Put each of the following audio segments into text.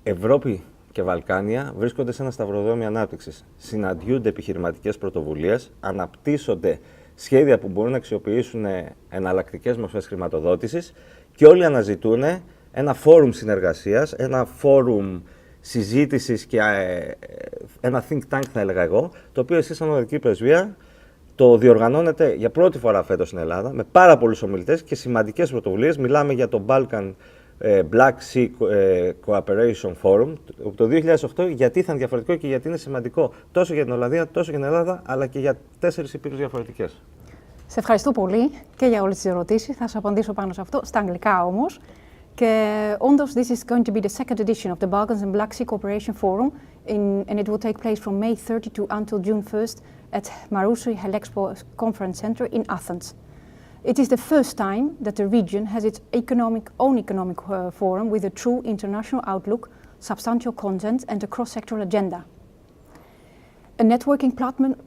Ευρώπη και Βαλκάνια βρίσκονται σε ένα σταυροδρόμι ανάπτυξης. Συναντιούνται επιχειρηματικές πρωτοβουλίες, αναπτύσσονται σχέδια που μπορούν να αξιοποιήσουν εναλλακτικές μορφές χρηματοδότησης και όλοι αναζητούν ένα φόρουμ συνεργασίας, ένα φόρουμ συζήτησης και ένα think tank, θα έλεγα εγώ, το οποίο εσείς σαν Οδική Πρεσβεία το διοργανώνετε για πρώτη φορά φέτος στην Ελλάδα, με πάρα πολλούς ομιλητές και σημαντικές πρωτοβουλίες. Μιλάμε για το Balkans Black Sea Cooperation Forum το 2008, γιατί ήταν διαφορετικό και γιατί είναι σημαντικό τόσο για την Ολλανδία, τόσο για την Ελλάδα, αλλά και για 4 υπήρους διαφορετικές. Σε ευχαριστώ πολύ και για όλες τις ερωτήσεις. Θα σας απαντήσω πάνω σε αυτό, στα αγγλικά όμως. Και όντως, this is going to be the second edition of the Balkans Black Sea Cooperation Forum, and it will take place from May 30 until June 1st at Marousi Helexpo Conference Center in Athens. It is the first time that the region has its own economic forum with a true international outlook, substantial content and a cross-sectoral agenda. A networking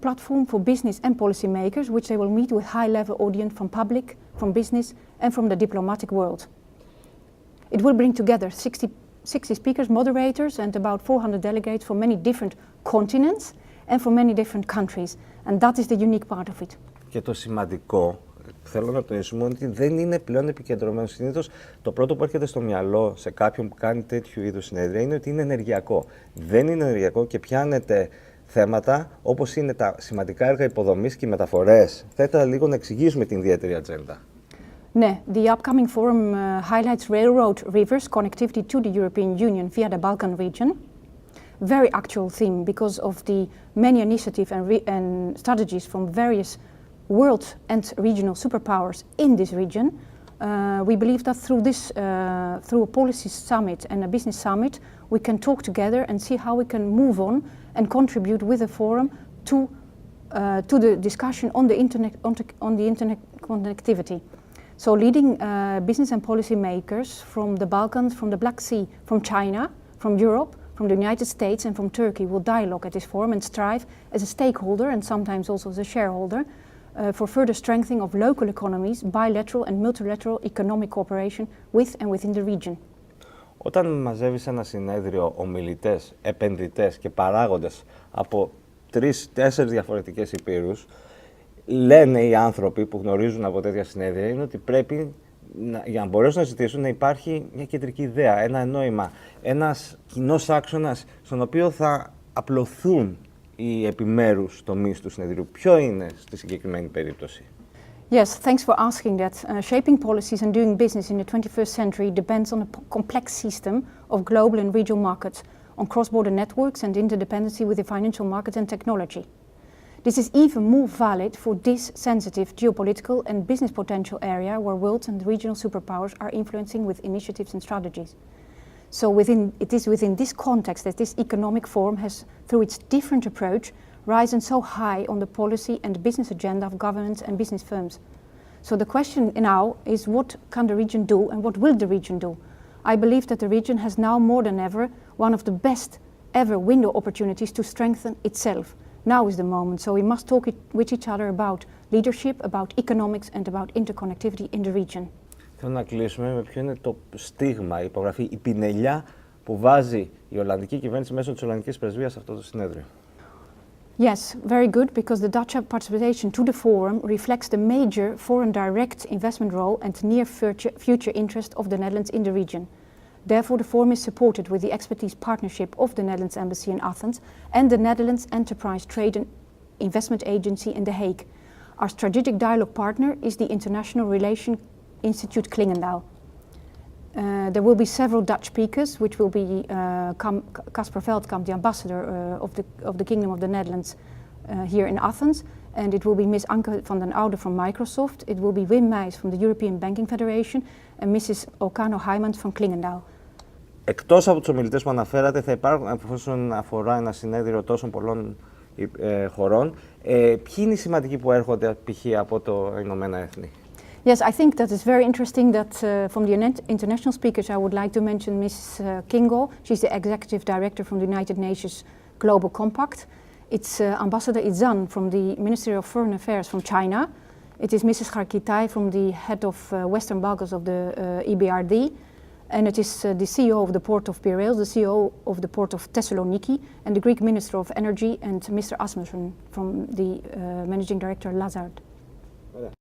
platform for business and policymakers, which they will meet with high-level audience from public, from business and from the diplomatic world. It will bring together 60 speakers, moderators and about 400 delegates from many different continents and from many different countries. And that is the unique part of it. Και το σημαντικό, θέλω να τονίσουμε, ότι δεν είναι πλέον επικεντρωμένο. Συνήθως το πρώτο που έρχεται στο μυαλό σε κάποιον που κάνει τέτοιου είδους συνέδρια είναι ότι είναι ενεργειακό. Δεν είναι ενεργειακό και πιάνεται θέματα όπως είναι τα σημαντικά έργα υποδομής και οι μεταφορές. Θα ήθελα λίγο να εξηγήσουμε την ιδιαίτερη ατζέντα. Ναι, the upcoming forum highlights railroad rivers connectivity to the European Union via the Balkan region. Very actual theme because of the many initiatives and strategies from various world and regional superpowers in this region. We believe that through a policy summit and a business summit, we can talk together and see how we can move on and contribute with the forum to the discussion on the internet connectivity. So leading business and policy makers from the Balkans, from the Black Sea, from China, from Europe, from the United States and from Turkey will dialogue at this forum and strive as a stakeholder and sometimes also as a shareholder for further strengthening of local economies, bilateral and multilateral economic cooperation with and within the region. Όταν μαζεύεις ένα συνέδριο ομιλητές, επενδυτές και παράγοντες από 3-4 διαφορετικές υπήρους, λένε οι άνθρωποι που γνωρίζουν από τέτοια συνέδρια είναι ότι πρέπει, για να μπορέσουν να ζητήσουν, να υπάρχει μια κεντρική ιδέα, ένα νόημα, ένας κοινός άξονας στον οποίο θα απλωθούν οι επιμέρους τομείς του συνεδρίου. Ποιο είναι στη συγκεκριμένη περίπτωση? Yes, thanks for asking that. Shaping policies and doing business in the 21st century depends on a complex system of global and regional markets, on cross-border networks and interdependency with the financial markets and technology. This is even more valid for this sensitive geopolitical and business potential area where world and regional superpowers are influencing with initiatives and strategies. So it is within this context that this economic forum has, through its different approach, risen so high on the policy and business agenda of governments and business firms. So the question now is, what can the region do and what will the region do? I believe that the region has now more than ever one of the best ever window opportunities to strengthen itself. Now is the moment, so we must talk with each other about leadership, about economics and about interconnectivity in the region. Θέλω να κλείσουμε με ποιο είναι το στίγμα, η υπογραφή, η πινελιά που βάζει η Ολλανδική κυβέρνηση μέσω της Ολλανδικής Πρεσβείας σε αυτό το συνέδριο. Yes, very good, because the Dutch participation to the forum reflects the major foreign direct investment role and near future interest of the Netherlands in the region. Therefore, the forum is supported with the expertise partnership of the Netherlands Embassy in Athens and the Netherlands Enterprise Trade and Investment Agency in The Hague. Our strategic dialogue partner is the International Relations Institute Klingendael. There will be several Dutch speakers, which will be Casper Veldkamp, the ambassador of the Kingdom of the Netherlands here in Athens, and it will be Ms. Anke van den Oude from Microsoft, it will be Wim Meijs from the European Banking Federation, and Mrs. Okano Heijmans from Klingendael. Εκτός από τους ομιλητές που αναφέρατε, θα υπάρχουν, εφόσον αφορά ένα συνέδριο τόσων πολλών χωρών, ποιοι είναι οι σημαντικοί που έρχονται π.χ. από το Ηνωμένα Έθνη? Yes, I think that it's very interesting that from the international speakers I would like to mention Mrs. Kingo. She's the Executive Director from the United Nations Global Compact. It's Ambassador Izan from the Ministry of Foreign Affairs from China. It is Mrs. Kharkitai from the head of Western Balkans of the EBRD. And it is the CEO of the port of Piraeus, the CEO of the port of Thessaloniki, and the Greek Minister of Energy, and Mr. Asmussen from the Managing Director Lazard.